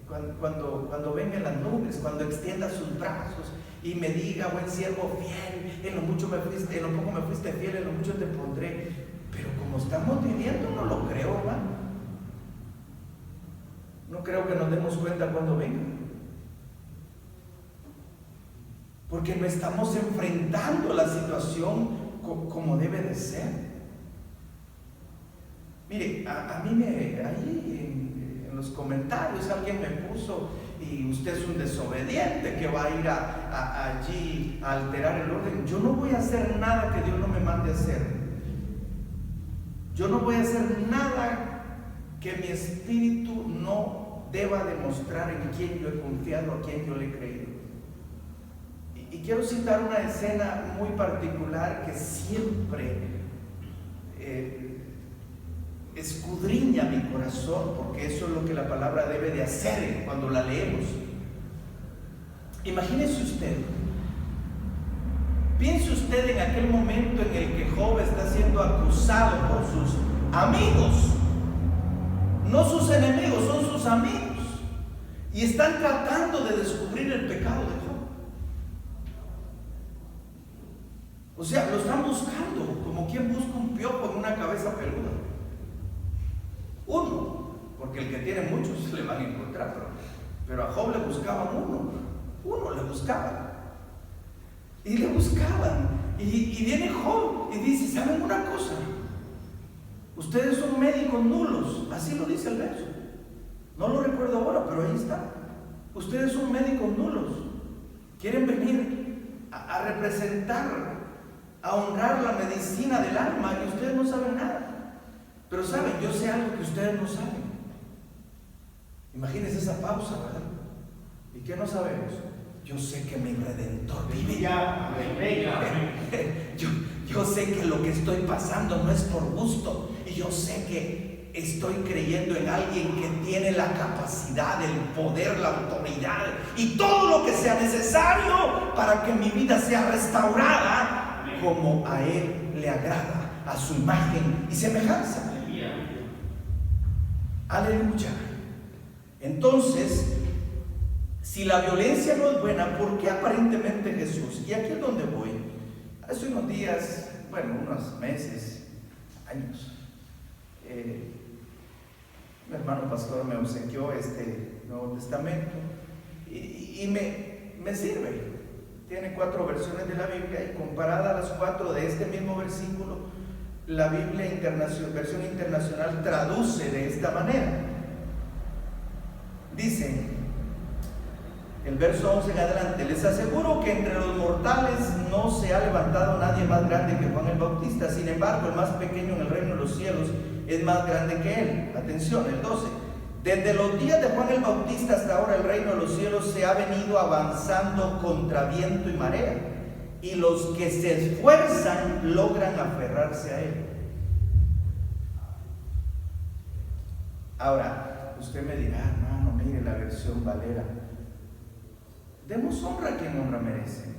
A: cuando venga en las nubes, cuando extienda sus brazos y me diga, buen siervo fiel, en lo mucho me fuiste, en lo poco me fuiste fiel, en lo mucho te pondré. Pero como estamos viviendo, no lo creo, hermano. No creo que nos demos cuenta cuando venga, porque no estamos enfrentando la situación como debe de ser. Mire, a mí ahí en los comentarios alguien me puso, y usted es un desobediente que va a ir allí a alterar el orden. Yo no voy a hacer nada que Dios no me mande a hacer. Yo no voy a hacer nada que mi espíritu no deba demostrar en quién yo he confiado, a quién yo le he creído. Y quiero citar una escena muy particular que siempre escudriña mi corazón, porque eso es lo que la palabra debe de hacer cuando la leemos. Imagínese usted, piense usted en aquel momento en el que Job está siendo acusado por sus amigos, no sus enemigos, son sus amigos, y están tratando de descubrir el pecado de Job. O sea, lo están buscando como quien busca un piojo en una cabeza peluda. Uno, porque el que tiene muchos se le van a encontrar, pero a Job le buscaban uno le buscaban, y le buscaban, y viene Job y dice, ¿saben una cosa? Ustedes son médicos nulos, así lo dice el verso, no lo recuerdo ahora, pero ahí está. Ustedes son médicos nulos, quieren venir a representar, a honrar la medicina del alma, y ustedes no saben nada. Pero saben, yo sé algo que ustedes no saben. Imagínense esa pausa, ¿verdad? ¿Y qué no sabemos? Yo sé que mi Redentor vive. Yo sé que lo que estoy pasando no es por gusto. Y yo sé que estoy creyendo en alguien que tiene la capacidad, el poder, la autoridad y todo lo que sea necesario para que mi vida sea restaurada como a Él le agrada, a su imagen y semejanza. Aleluya. Entonces, si la violencia no es buena, ¿por qué aparentemente Jesús? Y aquí es donde voy. Hace unos días, unos meses, años, mi hermano pastor me obsequió este Nuevo Testamento y me sirve. Tiene 4 versiones de la Biblia, y comparada a las 4 de este mismo versículo, la Biblia versión internacional traduce de esta manera. Dice, el verso 11 en adelante: les aseguro que entre los mortales no se ha levantado nadie más grande que Juan el Bautista. Sin embargo, el más pequeño en el reino de los cielos es más grande que él. Atención, el 12: Desde los días de Juan el Bautista hasta ahora el reino de los cielos se ha venido avanzando contra viento y marea, y los que se esfuerzan logran aferrarse a él. Ahora, usted me dirá, hermano, mire la versión Valera. Demos honra a quien honra merece.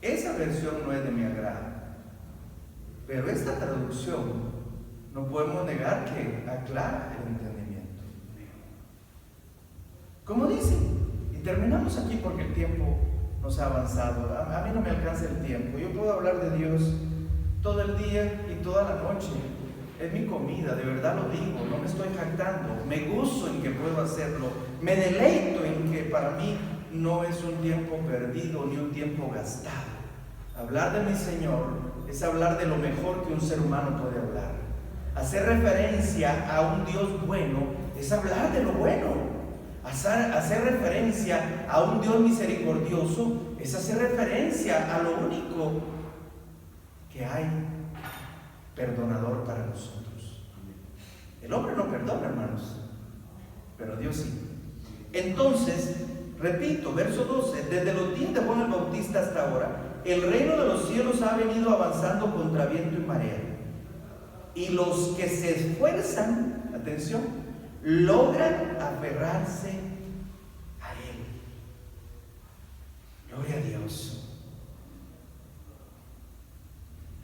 A: Esa versión no es de mi agrado, pero esta traducción no podemos negar que aclara el entendimiento. Como dice, y terminamos aquí porque el tiempo nos ha avanzado. A mí no me alcanza el tiempo. Yo puedo hablar de Dios todo el día y toda la noche. Es mi comida, de verdad lo digo, no me estoy jactando. Me gozo en que puedo hacerlo. Me deleito en que para mí no es un tiempo perdido ni un tiempo gastado. Hablar de mi Señor es hablar de lo mejor que un ser humano puede hablar. Hacer referencia a un Dios bueno es hablar de lo bueno. Hacer referencia a un Dios misericordioso es hacer referencia a lo único que hay perdonador para nosotros. El hombre no perdona, hermanos, pero Dios sí. Entonces, repito, verso 12, desde los días de Juan el Bautista hasta ahora, el reino de los cielos ha venido avanzando contra viento y marea, y los que se esfuerzan, atención, logran aferrarse a él. Gloria a Dios.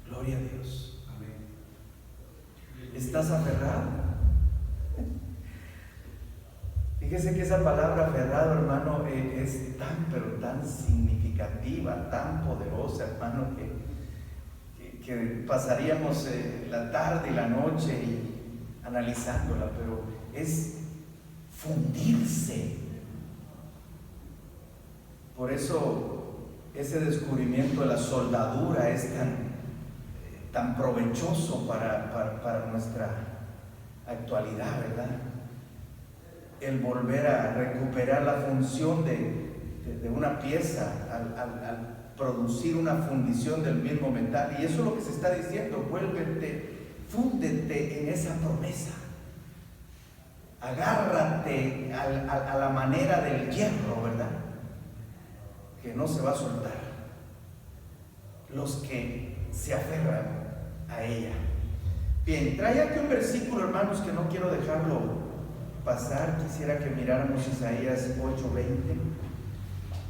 A: Gloria a Dios. Amén. ¿Estás aferrado? Fíjese que esa palabra aferrado, hermano, es tan, pero tan significativa, tan poderosa, hermano, que pasaríamos la tarde y la noche analizándola, pero es fundirse. Por eso ese descubrimiento de la soldadura es tan provechoso para nuestra actualidad, ¿verdad? El volver a recuperar la función de una pieza al producir una fundición del mismo metal. Y eso es lo que se está diciendo: vuélvete, fúndete en esa promesa, agárrate a la manera del hierro, ¿verdad? Que no se va a soltar. Los que se aferran a ella. Bien, trae aquí un versículo, hermanos, que no quiero dejarlo pasar. Quisiera que miráramos Isaías 8:20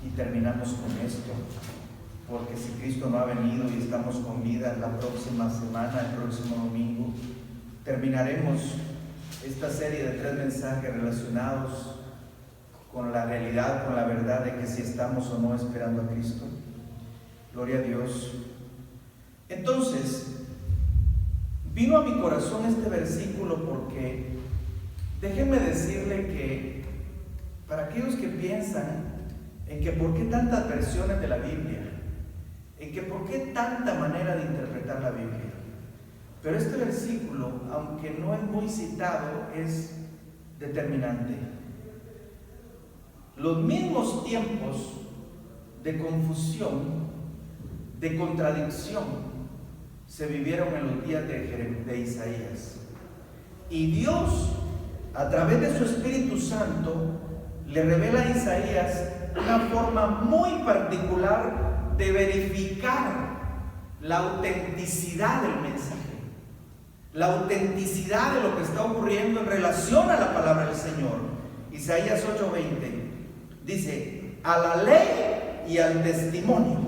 A: y terminamos con esto, porque si Cristo no ha venido y estamos con vida, la próxima semana, el próximo domingo, terminaremos esta serie de 3 mensajes relacionados con la realidad, con la verdad de que si estamos o no esperando a Cristo. Gloria a Dios. Entonces, vino a mi corazón este versículo porque déjenme decirle que para aquellos que piensan en que por qué tantas versiones de la Biblia, en que por qué tanta manera de interpretar la Biblia, pero este versículo, aunque no es muy citado, es determinante. Los mismos tiempos de confusión, de contradicción, se vivieron en los días de Isaías. Y Dios, a través de su Espíritu Santo, le revela a Isaías una forma muy particular de verificar la autenticidad del mensaje, la autenticidad de lo que está ocurriendo en relación a la palabra del Señor. Isaías 8:20 dice: a la ley y al testimonio,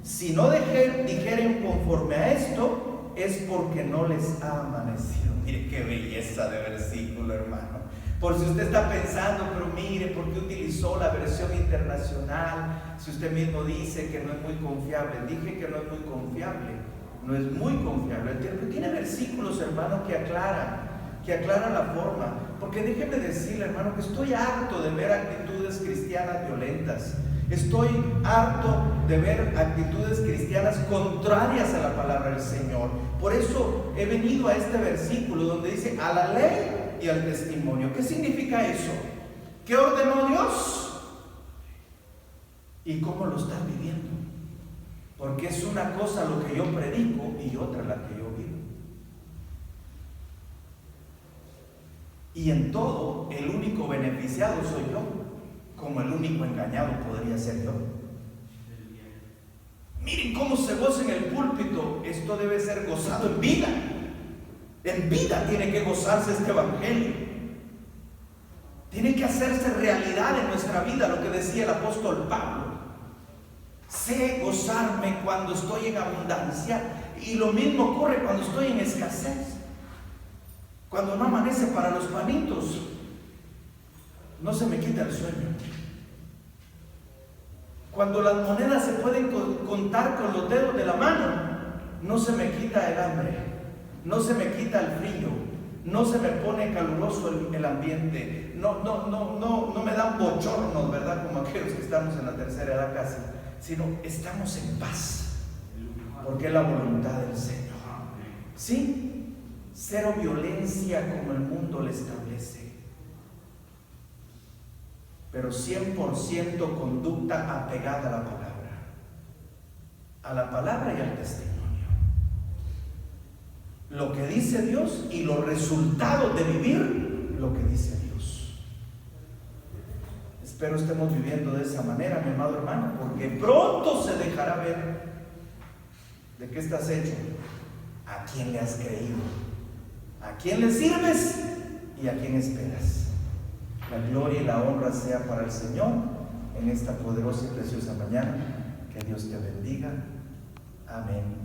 A: si no dijeren conforme a esto, es porque no les ha amanecido. Mire qué belleza de versículo, hermano. Por si usted está pensando, pero mire, ¿por qué utilizó la versión internacional? Si usted mismo dice que no es muy confiable. Dije que no es muy confiable. No es muy confiable. Pero tiene versículos, hermano, que aclaran la forma. Porque déjeme decirle, hermano, que estoy harto de ver actitudes cristianas violentas. Estoy harto de ver actitudes cristianas contrarias a la palabra del Señor. Por eso he venido a este versículo donde dice: a la ley y al testimonio. ¿Qué significa eso? ¿Qué ordenó Dios? ¿Y cómo lo están viviendo? Porque es una cosa lo que yo predico y otra la que yo vivo. Y en todo, el único beneficiado soy yo, como el único engañado podría ser yo. Miren cómo se goza en el púlpito. Esto debe ser gozado en vida. En vida tiene que gozarse este evangelio. Tiene que hacerse realidad en nuestra vida, lo que decía el apóstol Pablo. Sé gozarme cuando estoy en abundancia, y lo mismo ocurre cuando estoy en escasez. Cuando no amanece para los panitos, no se me quita el sueño. Cuando las monedas se pueden contar con los dedos de la mano, no se me quita el hambre, no se me quita el frío, no se me pone caluroso el ambiente, no me dan bochornos, ¿verdad? Como aquellos que estamos en la tercera edad casi, sino estamos en paz, porque es la voluntad del Señor. ¿Sí? Cero violencia como el mundo le establece, pero 100% conducta apegada a la palabra y al testimonio. Lo que dice Dios y los resultados de vivir lo que dice Dios. Espero estemos viviendo de esa manera, mi amado hermano, porque pronto se dejará ver de qué estás hecho, a quién le has creído, a quién le sirves y a quién esperas. La gloria y la honra sea para el Señor en esta poderosa y preciosa mañana. Que Dios te bendiga. Amén.